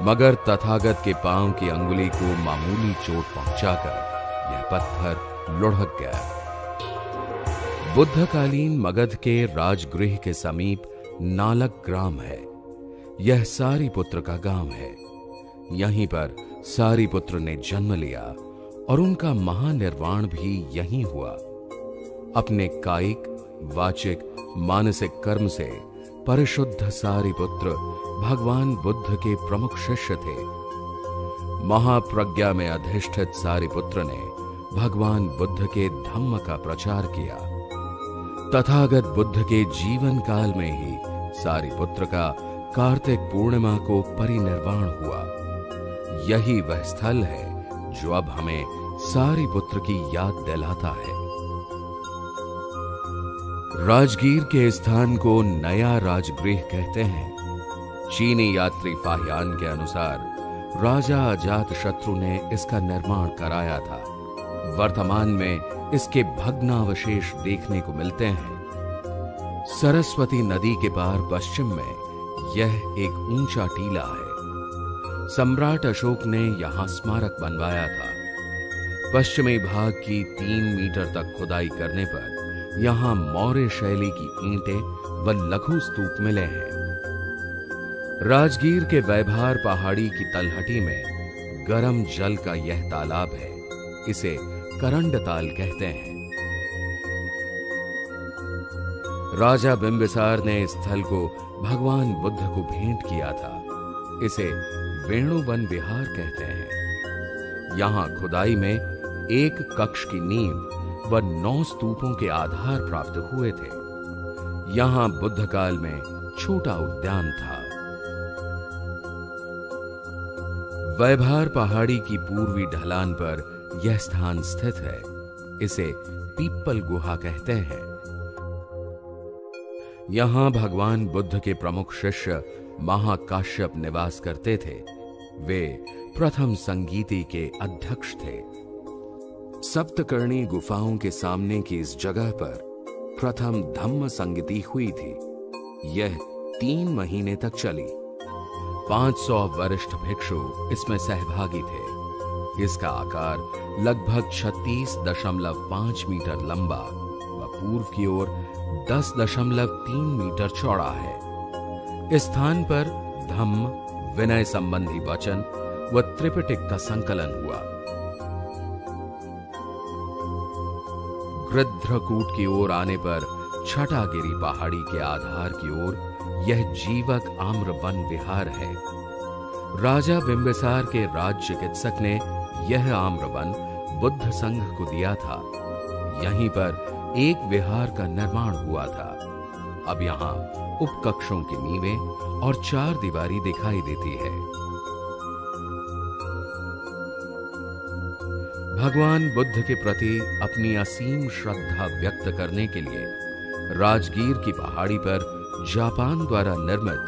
मगर तथागत के पांव की अंगुली को मामूली चोट पहुंचाकर यह पत्थर लुढ़क गया। बुद्धकालीन मगध के राजगृह के समीप नालक ग्राम है। यह सारिपुत्र का गांव है। यहीं पर सारिपुत्र ने जन्म लिया और उनका महानिर्वाण भी यहीं हुआ। अपने कायिक, वाचिक, मानसिक कर्म से परिशुद्ध सारिपुत्र भगवान बुद्ध के प्रमुख शिष्य थे। महाप्रज्ञा में अधिष्ठित सारिपुत्र ने भगवान बुद्ध के धम्म का प्रचार किया। तथागत बुद्ध के जीवन काल में ही सारिपुत्र का कार्तिक पूर्णिमा को परिनिर्वाण हुआ। यही वह स्थल है जो अब हमें सारिपुत्र की याद दिलाता है। राजगीर के स्थान को नया राजगृह कहते हैं। चीनी यात्री फाहियान के अनुसार राजा अजातशत्रु ने इसका निर्माण कराया था। वर्तमान में इसके भग्नावशेष देखने को मिलते हैं। सरस्वती नदी के पार पश्चिम में यह एक ऊंचा टीला है। सम्राट अशोक ने यहां स्मारक बनवाया था। पश्चिमी भाग की 3 मीटर तक खुदाई करने पर यहां मौर्य शैली की ईंटें व लघु स्तूप मिले हैं। राजगीर के वैभार पहाड़ी की तलहटी में गर्म जल का यह तालाब है। इसे करंड ताल कहते हैं। राजा बिंबिसार ने इस स्थल को भगवान बुद्ध को भेंट किया था। इसे वेणुवन विहार कहते हैं। यहां खुदाई में एक कक्ष की नींव व 9 स्तूपों के आधार प्राप्त हुए थे। यहां बुद्ध काल में छोटा उद्यान था। वैभार पहाड़ी की पूर्वी ढलान पर यह स्थान स्थित है। इसे पीपल गुहा कहते हैं। यहां भगवान बुद्ध के प्रमुख शिष्य महाकाश्यप निवास करते थे। वे प्रथम संगीति के अध्यक्ष थे। सप्तकर्णी गुफाओं के सामने की इस जगह पर प्रथम धम्म संगीति हुई थी। यह 3 महीने तक चली। 500 वरिष्ठ भिक्षु इसमें सहभागी थे। इसका आकार लगभग 36.5 मीटर लंबा व पूर्व की ओर 10.3 मीटर चौड़ा है। इस स्थान पर धम्म, विनय संबंधी वचन व त्रिपिटक का संकलन हुआ। गृध्रकूट की ओर आने पर छटागिरी पहाड़ी के आधार की ओर यह जीवक आम्र वन विहार है। राजा बिंबिसार के राज चिकित्सक ने यह आम्र वन बुद्ध संघ को दिया था। यहीं पर एक विहार का निर्माण हुआ था। अब यहां उपकक्षों की नींवें और 4 दीवारी दिखाई देती है। भगवान बुद्ध के प्रति अपनी असीम श्रद्धा व्यक्त करने के लिए राजगीर की पहाड़ी पर जापान द्वारा निर्मित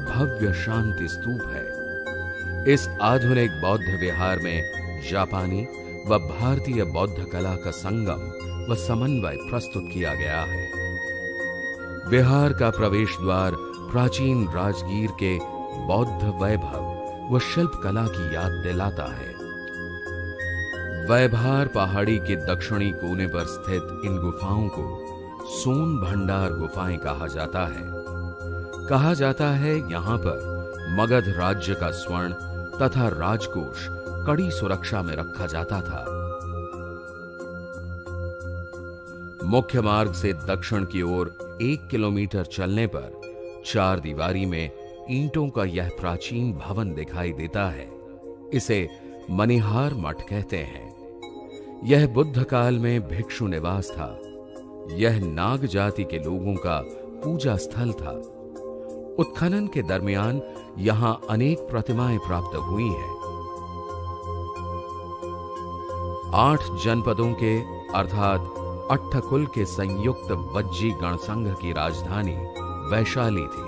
भव्य शांति स्तूप है। इस आधुनिक बौद्ध विहार में जापानी व भारतीय बौद्ध कला का संगम व समन्वय प्रस्तुत किया गया है। विहार का प्रवेश द्वार प्राचीन राजगीर के बौद्ध वैभव व शिल्प कला की याद दिलाता है। वैभार पहाड़ी के दक्षिणी कोने पर स्थित इन गुफाओं को सोन भंडार गुफाएं कहा जाता है। कहा जाता है यहां पर मगध राज्य का स्वर्ण तथा राजकोष कड़ी सुरक्षा में रखा जाता था। मुख्य मार्ग से दक्षिण की ओर 1 किलोमीटर चलने पर 4 दीवारी में ईंटों का यह प्राचीन भवन दिखाई देता है। इसे मनिहार मठ कहते हैं। यह बुद्ध काल में भिक्षु निवास था। यह नाग जाति के लोगों का पूजा स्थल था। उत्खनन के दरमियान यहां अनेक प्रतिमाएं प्राप्त हुई हैं। 8 जनपदों के अर्थात अट्ठकुल के संयुक्त वज्जी गणसंघ की राजधानी वैशाली थी।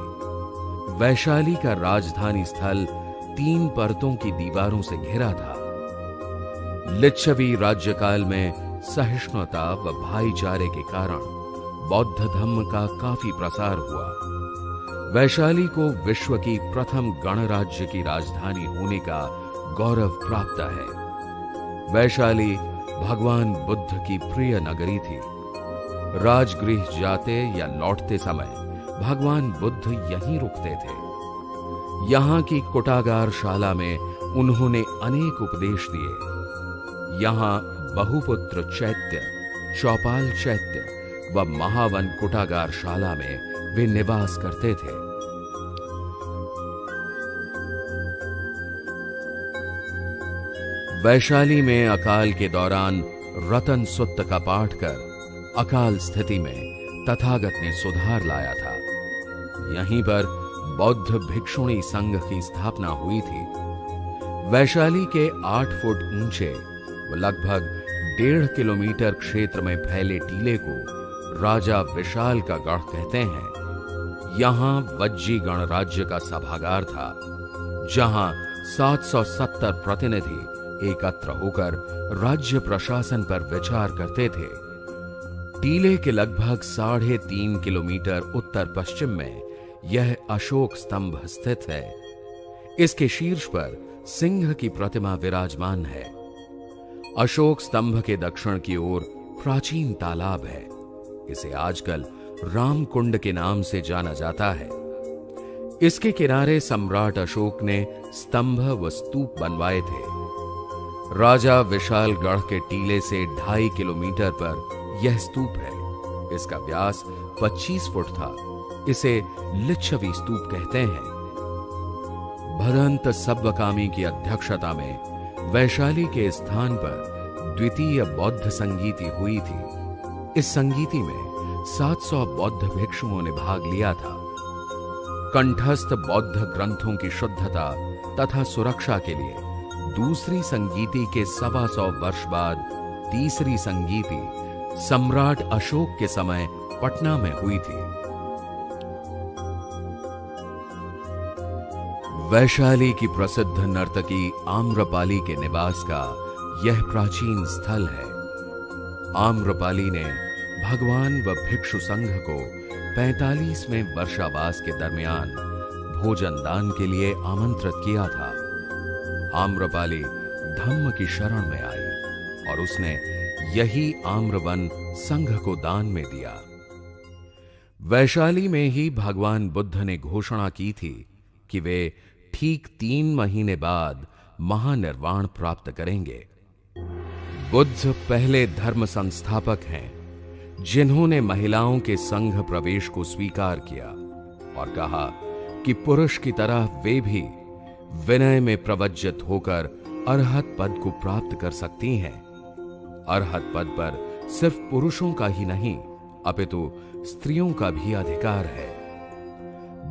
वैशाली का राजधानी स्थल 3 परतों की दीवारों से घिरा था। लिच्छवी राज्यकाल में सहिष्णुता व भाईचारे के कारण बौद्ध धर्म का काफी प्रसार हुआ। वैशाली को विश्व की प्रथम गणराज्य की राजधानी होने का गौरव प्राप्त है। वैशाली भगवान बुद्ध की प्रिय नगरी थी। राजगृह जाते या लौटते समय भगवान बुद्ध यहीं रुकते थे। यहां की कुटागार शाला में उन्होंने अनेक उपदेश दिए। यहां बहुपुत्र चैत्य, चौपाल चैत्य व महावन कुटागार शाला में वे निवास करते थे। वैशाली में अकाल के दौरान रतन सुत्त का पाठ कर अकाल स्थिति में तथागत ने सुधार लाया था। यहीं पर बौद्ध भिक्षुणी संघ की स्थापना हुई थी। वैशाली के 8 फुट ऊंचे व लगभग 1.5 किलोमीटर क्षेत्र में फैले टीले को राजा विशाल का गढ़ कहते हैं। यहां वज्जी गणराज्य का सभागार था, जहां 770 प्रतिनिधि एकत्र होकर राज्य प्रशासन पर विचार करते थे। टीले के लगभग 3.5 किलोमीटर उत्तर पश्चिम में यह अशोक स्तंभ स्थित है। इसके शीर्ष पर सिंह की प्रतिमा विराजमान है। अशोक स्तंभ के दक्षिण की ओर प्राचीन तालाब है। इसे आजकल रामकुंड के नाम से जाना जाता है। इसके किनारे सम्राट अशोक ने स्तंभ व स्तूप बनवाए थे। राजा विशालगढ़ के टीले से 2.5 किलोमीटर पर यह स्तूप है। इसका व्यास 25 फुट था। इसे लिच्छवी स्तूप कहते हैं। भदंत सब्बकामी की अध्यक्षता में वैशाली के स्थान पर द्वितीय बौद्ध संगीति हुई थी। इस संगीति में 700 बौद्ध भिक्षुओं ने भाग लिया था। कंठस्थ बौद्ध ग्रंथों की शुद्धता तथा सुरक्षा के लिए दूसरी संगीति के 125 वर्ष बाद तीसरी संगीति सम्राट अशोक के समय पटना में हुई थी। वैशाली की प्रसिद्ध नर्तकी आम्रपाली के निवास का यह प्राचीन स्थल है। आम्रपाली ने भगवान व भिक्षु संघ को 45वें वर्षावास के दरमियान भोजन दान के लिए आमंत्रित किया था। आम्रपाली धम्म की शरण में आई और उसने यही आम्रवन संघ को दान में दिया। वैशाली में ही भगवान बुद्ध ने घोषणा की थी कि वे ठीक 3 महीने बाद महानिर्वाण प्राप्त करेंगे। बुद्ध पहले धर्म संस्थापक हैं जिन्होंने महिलाओं के संघ प्रवेश को स्वीकार किया और कहा कि पुरुष की तरह वे भी विनय में प्रवज्जित होकर अरहत पद को प्राप्त कर सकती हैं। अरहत पद पर सिर्फ पुरुषों का ही नहीं अपितु स्त्रियों का भी अधिकार है।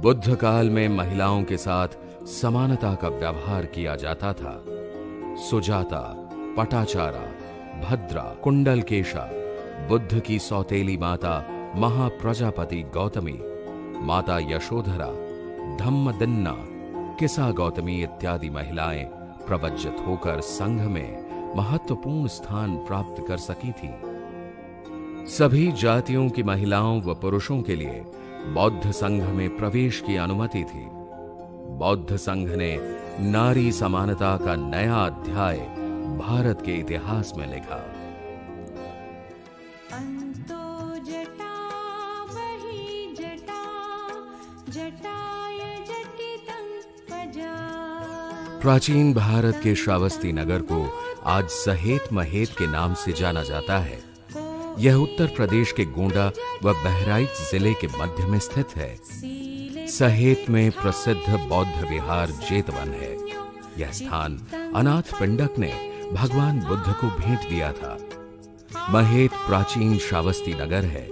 बुद्ध काल में महिलाओं के साथ समानता का व्यवहार किया जाता था। सुजाता, पटाचारा, भद्रा, कुंडलकेशा, बुद्ध की सौतेली माता महाप्रजापति गौतमी, माता यशोधरा, धम्मदिन्ना, किसा गौतमी इत्यादि महिलाएं प्रवज्जित होकर संघ में महत्वपूर्ण स्थान प्राप्त कर सकी थी। सभी जातियों की महिलाओं व पुरुषों के लिए बौद्ध संघ में प्रवेश की अनुमति थी। बौद्ध संघ ने नारी समानता का नया अध्याय भारत के इतिहास में लिखा। अंतो जटा वही जटा, जटाय जटितं पजा। प्राचीन भारत के श्रावस्ती नगर को आज सहेत महेत के नाम से जाना जाता है। यह उत्तर प्रदेश के गोंडा व बहराइच जिले के मध्य में स्थित है। सहेत में प्रसिद्ध बौद्ध विहार जेतवन है। यह स्थान अनाथ पिंडक ने भगवान बुद्ध को भेंट दिया था। महेत प्राचीन श्रावस्ती नगर है।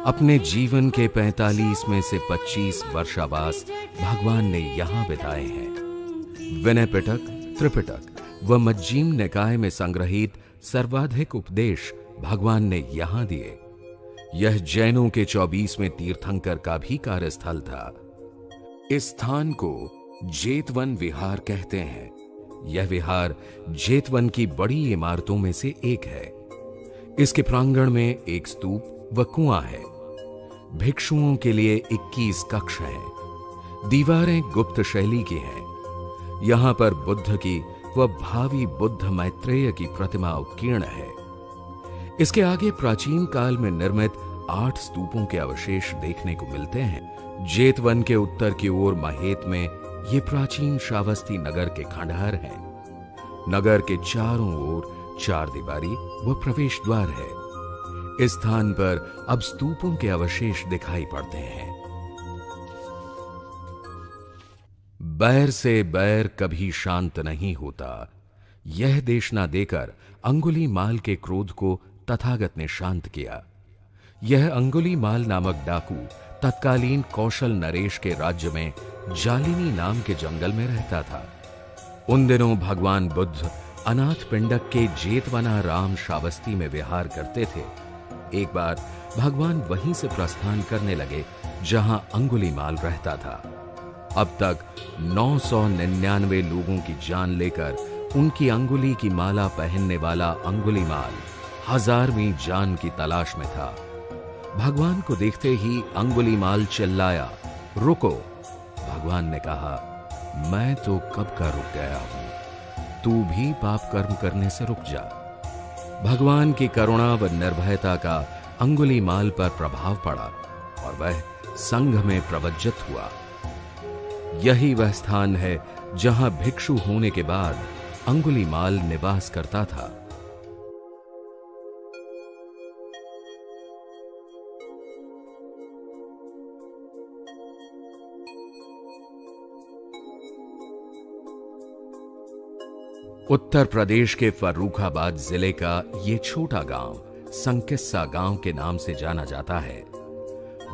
अपने जीवन के 45 में से 25 वर्षावास भगवान ने यहां बिताए हैं। विनय पिटक, त्रिपिटक व मज्जीम निकाय में संग्रहित सर्वाधिक उपदेश भगवान ने यहां दिए। यह जैनों के 24वें तीर्थंकर का भी कार्यस्थल था। इस स्थान को जेतवन विहार कहते हैं। यह विहार जेतवन की बड़ी इमारतों में से एक है। इसके प्रांगण में एक स्तूप व कुआं है। भिक्षुओं के लिए 21 कक्ष हैं। दीवारें गुप्त शैली की हैं। यहां पर बुद्ध की व भावी बुद्ध मैत्रेय की प्रतिमा उत्कीर्ण है। इसके आगे प्राचीन काल में निर्मित 8 स्तूपों के अवशेष देखने को मिलते हैं। जेतवन के उत्तर की ओर महेत में ये प्राचीन श्रावस्ती नगर के खंडहर हैं। नगर के चारों ओर 4 दीवारी व प्रवेश द्वार है। इस स्थान पर अब स्तूपों के अवशेष दिखाई पड़ते हैं। बैर से बैर कभी शांत नहीं होता, यह देशना देकर अंगुलीमाल के क्रोध को तथागत ने शांत किया। यह अंगुलीमाल नामक डाकू तत्कालीन कौशल नरेश के राज्य में जालिनी नाम के जंगल में रहता था। उन दिनों भगवान बुद्ध अनाथ पिंडक के जेतवनाराम श्रावस्ती में विहार करते थे। एक बार भगवान वहीं से प्रस्थान करने लगे जहां अंगुलीमाल रहता था। अब तक 999 लोगों की जान लेकर उनकी अंगुली की माला पहनने वाला अंगुलीमाल 1000वीं जान की तलाश में था। भगवान को देखते ही अंगुलीमाल चिल्लाया, रुको। भगवान ने कहा, मैं तो कब का रुक गया हूं, तू भी पाप कर्म करने से रुक जा। भगवान की करुणा व निर्भयता का अंगुलीमाल पर प्रभाव पड़ा और वह संघ में प्रवज्जित हुआ। यही वह स्थान है जहां भिक्षु होने के बाद अंगुलीमाल निवास करता था। उत्तर प्रदेश के फर्रुखाबाद जिले का ये छोटा गांव संकिस्सा गांव के नाम से जाना जाता है।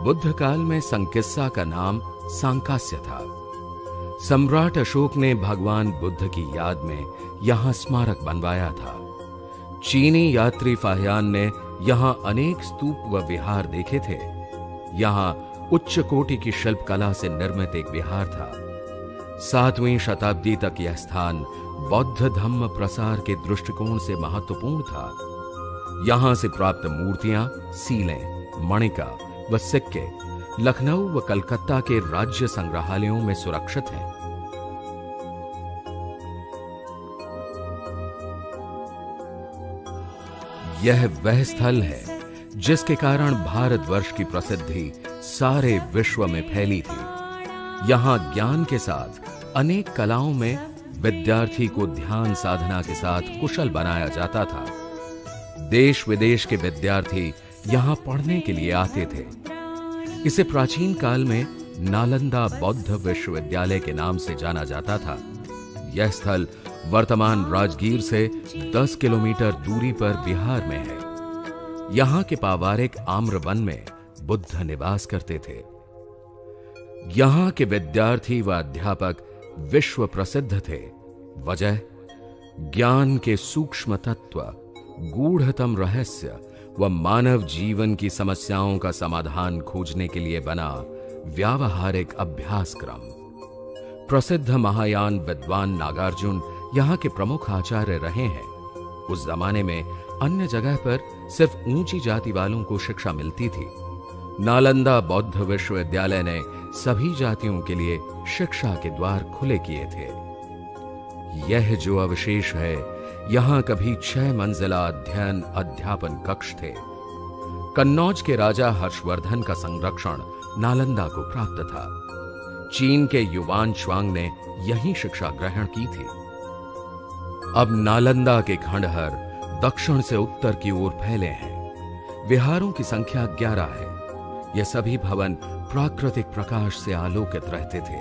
बुद्ध काल में संकिस्सा का नाम सांकास्य था। सम्राट अशोक ने भगवान बुद्ध की याद में यहां स्मारक बनवाया था। चीनी यात्री फाहियान ने यहां अनेक स्तूप व विहार देखे थे। यहां उच्च कोटि की शिल्प कला से निर्मित एक विहार था। 7वीं शताब्दी तक यह स्थान बौद्ध धम्म प्रसार के दृष्टिकोण से महत्वपूर्ण था। यहां से प्राप्त मूर्तियां, सीलें, मणिका व सिक्के लखनऊ व कलकत्ता के राज्य संग्रहालयों में सुरक्षित हैं। यह वह स्थल है जिसके कारण भारतवर्ष की प्रसिद्धि सारे विश्व में फैली थी। यहां ज्ञान के साथ अनेक कलाओं में विद्यार्थी को ध्यान साधना के साथ कुशल बनाया जाता था। देश विदेश के विद्यार्थी यहां पढ़ने के लिए आते थे। इसे प्राचीन काल में नालंदा बौद्ध विश्वविद्यालय के नाम से जाना जाता था। यह स्थल वर्तमान राजगीर से 10 किलोमीटर दूरी पर बिहार में है। यहां के पावारिक आम्र वन में बुद्ध निवास करते थे। यहां के विद्यार्थी व अध्यापक विश्व प्रसिद्ध थे। वजह ज्ञान के सूक्ष्म तत्व, गूढ़तम रहस्य व मानव जीवन की समस्याओं का समाधान खोजने के लिए बना व्यावहारिक अभ्यासक्रम। प्रसिद्ध महायान विद्वान नागार्जुन यहां के प्रमुख आचार्य रहे हैं। उस जमाने में अन्य जगह पर सिर्फ ऊंची जाति वालों को शिक्षा मिलती थी। नालंदा बौद्ध विश्वविद्यालय ने सभी जातियों के लिए शिक्षा के द्वार खुले किए थे। यह जो अवशेष है, यहां कभी 6 मंजिला अध्ययन अध्यापन कक्ष थे। कन्नौज के राजा हर्षवर्धन का संरक्षण नालंदा को प्राप्त था। चीन के युवान श्वांग ने यहीं शिक्षा ग्रहण की थी। अब नालंदा के खंडहर दक्षिण से उत्तर की ओर फैले हैं। विहारों की संख्या 11 है। ये सभी भवन प्राकृतिक प्रकाश से आलोकित रहते थे।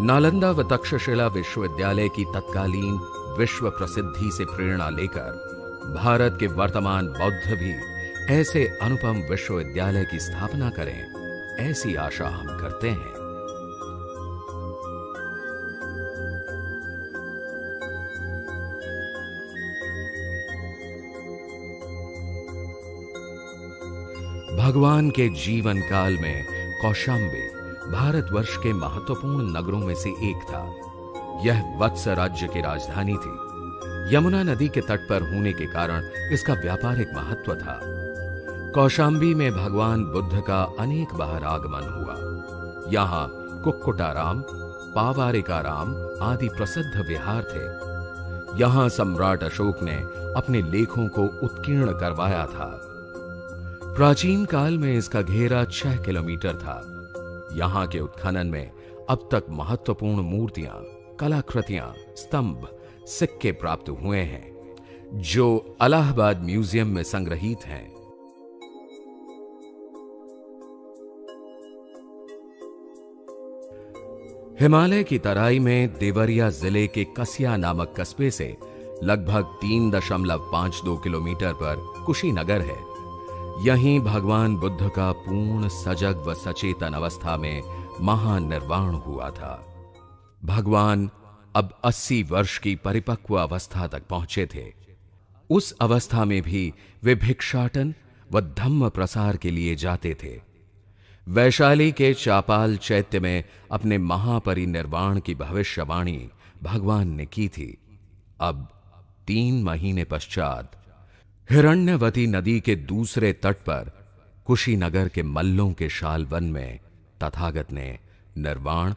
नालंदा व तक्षशिला विश्वविद्यालय की तत्कालीन विश्व प्रसिद्धि से प्रेरणा लेकर भारत के वर्तमान बौद्ध भी ऐसे अनुपम विश्वविद्यालय की स्थापना करें, ऐसी आशा हम करते हैं। भगवान के जीवन काल में कौशांबी भारतवर्ष के महत्वपूर्ण नगरों में से एक था। यह वत्स राज्य की राजधानी थी। यमुना नदी के तट पर होने के कारण इसका व्यापारिक महत्व था। कौशांबी में भगवान बुद्ध का अनेक बार आगमन हुआ। यहां कुक्कुटाराम, पावारिकाराम आदि प्रसिद्ध विहार थे। यहां सम्राट अशोक ने अपने लेखों को उत्कीर्ण करवाया था। प्राचीन काल में इसका घेरा 6 किलोमीटर था। यहां के उत्खनन में अब तक महत्वपूर्ण मूर्तियां, कलाकृतियां, स्तंभ, सिक्के प्राप्त हुए हैं, जो इलाहाबाद म्यूजियम में संग्रहीत हैं। हिमालय की तराई में देवरिया जिले के कसिया नामक कस्बे से लगभग 3.52 किलोमीटर पर कुशीनगर है। यहीं भगवान बुद्ध का पूर्ण सजग व सचेतन अवस्था में महानिर्वाण हुआ था। भगवान अब 80 वर्ष की परिपक्व अवस्था तक पहुंचे थे। उस अवस्था में भी वे भिक्षाटन व धम्म प्रसार के लिए जाते थे। वैशाली के चापाल चैत्य में अपने महापरिनिर्वाण की भविष्यवाणी भगवान ने की थी। अब 3 महीने पश्चात हिरण्यवती नदी के दूसरे तट पर कुशीनगर के मल्लों के शालवन में तथागत ने निर्वाण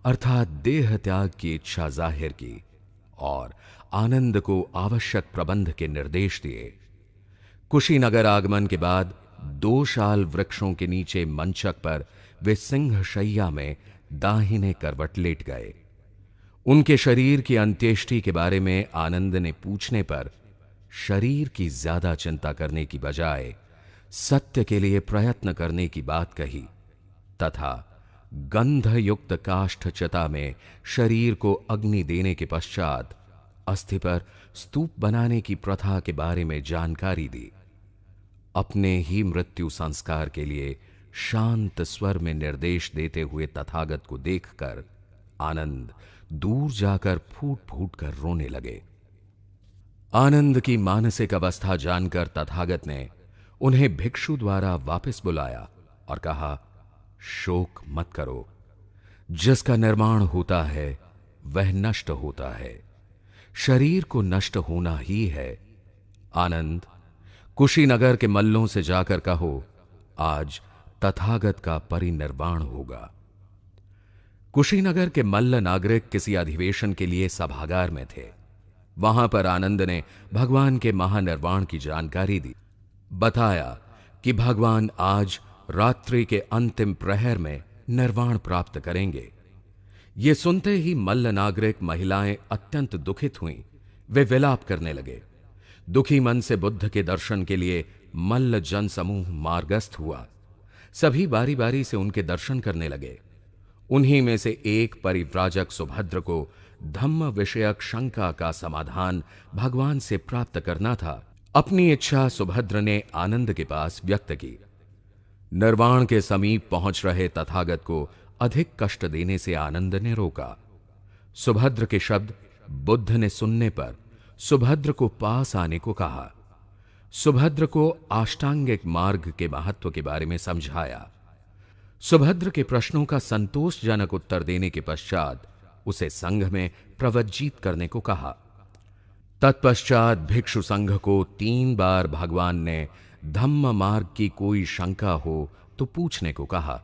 अर्थात देह त्याग की इच्छा जाहिर की और आनंद को आवश्यक प्रबंध के निर्देश दिए। कुशीनगर आगमन के बाद 2 शाल वृक्षों के नीचे मंचक पर वे सिंह शैया में दाहिने करवट लेट गए। उनके शरीर की अंत्येष्टि के बारे में आनंद ने पूछने पर शरीर की ज्यादा चिंता करने की बजाय सत्य के लिए प्रयत्न करने की बात कही तथा गंध युक्त काष्ठ चिता में शरीर को अग्नि देने के पश्चात अस्थि पर स्तूप बनाने की प्रथा के बारे में जानकारी दी। अपने ही मृत्यु संस्कार के लिए शांत स्वर में निर्देश देते हुए तथागत को देखकर आनंद दूर जाकर फूट फूट कर रोने लगे। आनंद की मानसिक अवस्था जानकर तथागत ने उन्हें भिक्षु द्वारा वापस बुलाया और कहा, शोक मत करो। जिसका निर्माण होता है वह नष्ट होता है। शरीर को नष्ट होना ही है। आनंद, कुशीनगर के मल्लों से जाकर कहो, आज तथागत का परिनिर्वाण होगा। कुशीनगर के मल्ल नागरिक किसी अधिवेशन के लिए सभागार में थे। वहां पर आनंद ने भगवान के महानिर्वाण की जानकारी दी। बताया कि भगवान आज रात्रि के अंतिम प्रहर में निर्वाण प्राप्त करेंगे। ये सुनते ही मल्ल नागरिक महिलाएं अत्यंत दुखित हुईं। वे विलाप करने लगे। दुखी मन से बुद्ध के दर्शन के लिए मल्ल जन समूह मार्गस्थ हुआ। सभी बारी बारी से उनके दर्शन करने लगे। उन्हीं में से एक परिव्राजक सुभद्र को धम्म विषयक शंका का समाधान भगवान से प्राप्त करना था। अपनी इच्छा सुभद्र ने आनंद के पास व्यक्त की। निर्वाण के समीप पहुंच रहे तथागत को अधिक कष्ट देने से आनंद ने रोका। सुभद्र के शब्द बुद्ध ने सुनने पर सुभद्र को पास आने को कहा। सुभद्र को अष्टांगिक मार्ग के महत्व के बारे में समझाया। सुभद्र के प्रश्नों का संतोषजनक उत्तर देने के पश्चात उसे संघ में प्रवज्जित करने को कहा। तत्पश्चात भिक्षु संघ को 3 बार भगवान ने धम्म मार्ग की कोई शंका हो तो पूछने को कहा।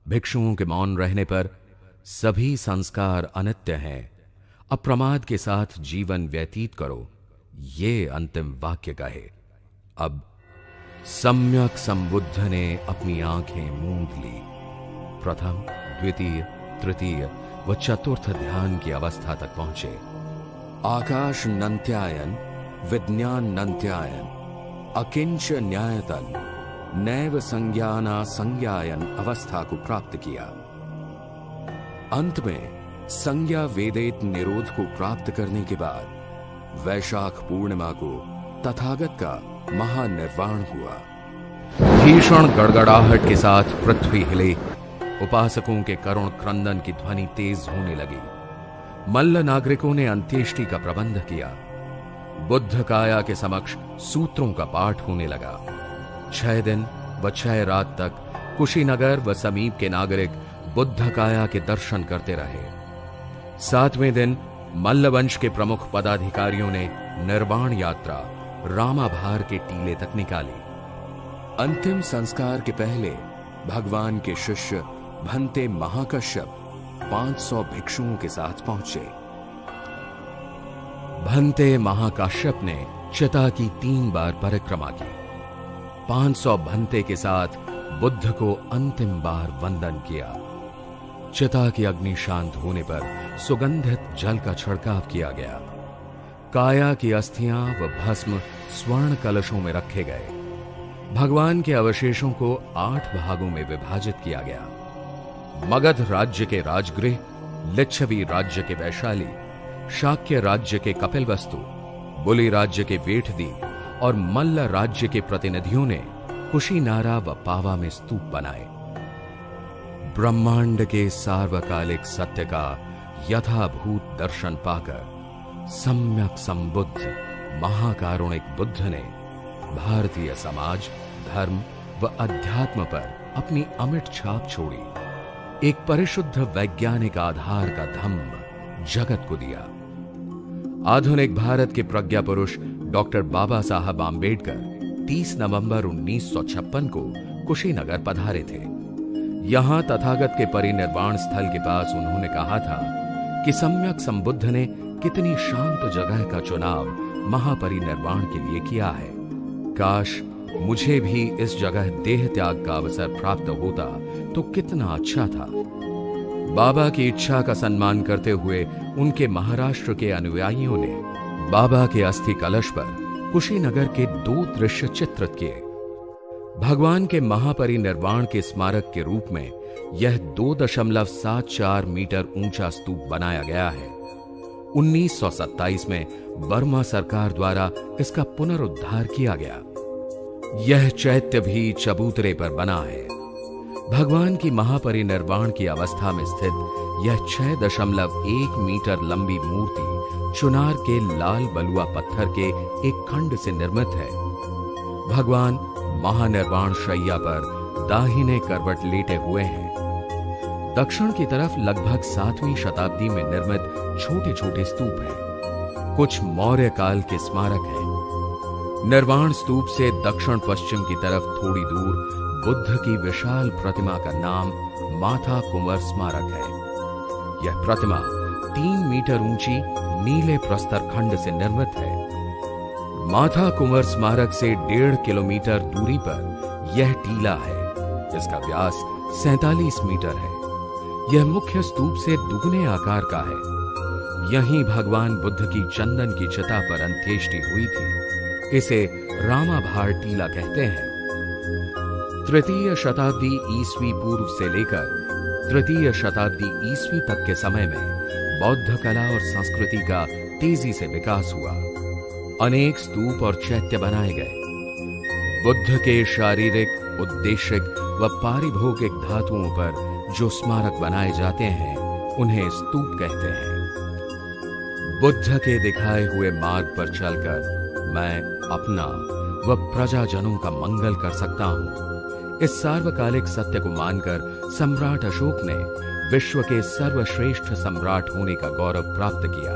भिक्षुओं के मौन रहने पर सभी संस्कार अनित्य हैं, अप्रमाद के साथ जीवन व्यतीत करो, ये अंतिम वाक्य कहे। अब सम्यक संबुद्ध ने अपनी आंखें मूंद ली। प्रथम, द्वितीय, तृतीय व चतुर्थ ध्यान की अवस्था तक पहुंचे। आकाश नंत्यायन, विज्ञान नंत्यायन, अकिंच न्यायतन, नैव संज्ञाना संज्ञायन अवस्था को प्राप्त किया। अंत में संज्ञा वेदेत निरोध को प्राप्त करने के बाद वैशाख पूर्णिमा को तथागत का महानिर्वाण हुआ। भीषण गड़गड़ाहट के साथ पृथ्वी हिले। उपासकों के करुण क्रंदन की ध्वनि तेज होने लगी। मल्ल नागरिकों ने अंत्येष्टि का प्रबंध किया। बुद्ध काया के समक्ष सूत्रों का पाठ होने लगा। 6 दिन व 6 रात तक कुशीनगर व समीप के नागरिक बुद्ध काया के दर्शन करते रहे। 7वें दिन मल्लवंश के प्रमुख पदाधिकारियों ने निर्वाण यात्रा रामाभार के टीले तक निकाली। अंतिम संस्कार के पहले भगवान के शिष्य भंते महाकश्यप 500 भिक्षुओं के साथ पहुंचे। भंते महाकाश्यप ने चिता की 3 बार परिक्रमा की। 500 भंते के साथ बुद्ध को अंतिम बार वंदन किया। चिता की अग्नि शांत होने पर सुगंधित जल का छिड़काव किया गया। काया की अस्थियां व भस्म स्वर्ण कलशों में रखे गए। भगवान के अवशेषों को 8 भागों में विभाजित किया गया। मगध राज्य के राजगृह, लिच्छवी राज्य के वैशाली, शाक्य राज्य के कपिलवस्तु, बुली राज्य के वेठदी और मल्ल राज्य के प्रतिनिधियों ने कुशीनारा व पावा में स्तूप बनाए। ब्रह्मांड के सार्वकालिक सत्य का यथाभूत दर्शन पाकर सम्यक संबुद्ध महाकारुणिक बुद्ध ने भारतीय समाज, धर्म व अध्यात्म पर अपनी अमिट छाप छोड़ी। एक परिशुद्ध वैज्ञानिक आधार का धम्म जगत को दिया। आधुनिक भारत के प्रज्ञा पुरुष डॉक्टर बाबा साहब आंबेडकर 30 नवंबर 1956 को कुशीनगर पधारे थे। यहां तथागत के परिनिर्वाण स्थल के पास उन्होंने कहा था कि सम्यक संबुद्ध ने कितनी शांत जगह का चुनाव महापरिनिर्वाण के लिए किया है। काश मुझे भी इस जगह देह त्याग का अवसर प्राप्त होता तो कितना अच्छा था। बाबा की इच्छा का सम्मान करते हुए उनके महाराष्ट्र के अनुयायियों ने बाबा के अस्थि कलश पर कुशीनगर के 2 दृश्य चित्रित किए। भगवान के महापरिनिर्वाण के स्मारक के रूप में यह 2.74 मीटर ऊंचा स्तूप बनाया गया है। 1927 में बर्मा सरकार द्वारा इसका पुनरुद्धार किया गया। यह चैत्य भी चबूतरे पर बना है। भगवान की महापरिनिर्वाण की अवस्था में स्थित यह 6.1 मीटर लंबी मूर्ति चुनार के लाल बलुआ पत्थर के एक खंड से निर्मित है। भगवान महानिर्वाण शैया पर दाहिने करवट लेटे हुए हैं। दक्षिण की तरफ लगभग 7वीं शताब्दी में निर्मित छोटे छोटे स्तूप हैं। कुछ मौर्य काल के स्मारक हैं। निर्वाण स्तूप से दक्षिण पश्चिम की तरफ थोड़ी दूर बुद्ध की विशाल प्रतिमा का नाम माथा कुंवर स्मारक है। यह प्रतिमा 3 मीटर ऊंची नीले प्रस्तर खंड से निर्मित है। माथा कुंवर स्मारक से 1.5 किलोमीटर दूरी पर यह टीला है। इसका व्यास 47 मीटर है। यह मुख्य स्तूप से दुगने आकार का है। यहीं भगवान बुद्ध की चंदन की चिता पर अंत्येष्टि हुई थी। इसे रामाभार टीला कहते हैं। तृतीय शताब्दी ईस्वी पूर्व से लेकर तृतीय शताब्दी ईस्वी तक के समय में बौद्ध कला और संस्कृति का तेजी से विकास हुआ। अनेक स्तूप और चैत्य बनाए गए। बुद्ध के शारीरिक, उद्देशिक व पारिभौतिक धातुओं पर जो स्मारक बनाए जाते हैं उन्हें स्तूप कहते हैं। बुद्ध के दिखाए हुए मार्ग पर चलकर मैं अपना व प्रजाजनों का मंगल कर सकता हूं। इस सार्वकालिक सत्य को मानकर सम्राट अशोक ने विश्व के सर्वश्रेष्ठ सम्राट होने का गौरव प्राप्त किया।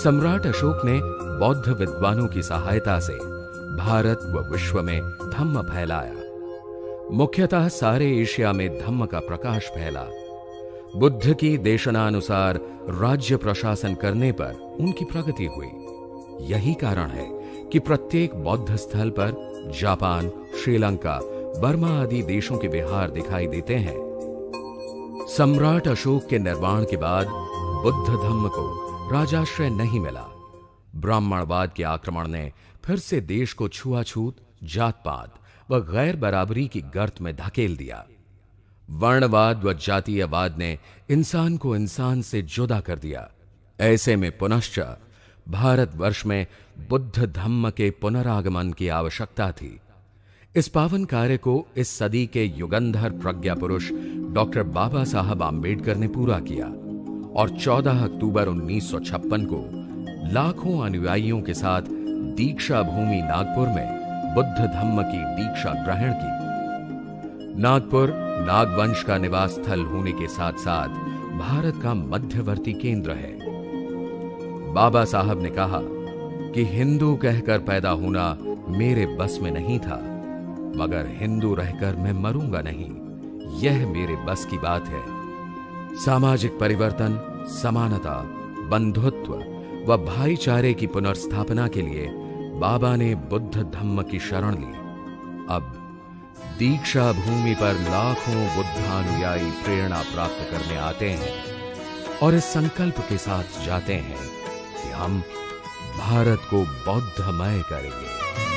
सम्राट अशोक ने बौद्ध विद्वानों की सहायता से भारत व विश्व में धम्म फैलाया। मुख्यतः सारे एशिया में धम्म का प्रकाश फैला। बुद्ध की देशनानुसार राज्य प्रशासन करने पर उनकी प्रगति हुई। यही कारण है कि प्रत्येक बौद्ध स्थल पर जापान, श्रीलंका, बर्मा आदि देशों के विहार दिखाई देते हैं। सम्राट अशोक के निर्माण के बाद बुद्ध धम्म को राजाश्रय नहीं मिला। ब्राह्मणवाद के आक्रमण ने फिर से देश को छुआछूत, जात पात व गैर बराबरी की गर्त में धकेल दिया। वर्णवाद व जातीयवाद ने इंसान को इंसान से जुदा कर दिया। ऐसे में पुनश्च भारतवर्ष में बुद्ध धम्म के पुनरागमन की आवश्यकता थी। इस पावन कार्य को इस सदी के युगंधर प्रज्ञा पुरुष डॉक्टर बाबा साहब आम्बेडकर ने पूरा किया और 14 अक्टूबर 1956 को लाखों अनुयायियों के साथ दीक्षा भूमि नागपुर में बुद्ध धम्म की दीक्षा ग्रहण की। नागपुर नागवंश का निवास स्थल होने के साथ साथ भारत का मध्यवर्ती केंद्र है। बाबा साहब ने कहा कि हिंदू कहकर पैदा होना मेरे बस में नहीं था, मगर हिंदू रहकर मैं मरूंगा नहीं, यह मेरे बस की बात है। सामाजिक परिवर्तन, समानता, बंधुत्व व भाईचारे की पुनर्स्थापना के लिए बाबा ने बुद्ध धम्म की शरण ली। अब दीक्षा भूमि पर लाखों बुद्धानुयायी प्रेरणा प्राप्त करने आते हैं और इस संकल्प के साथ जाते हैं कि हम भारत को बौद्धमय करेंगे।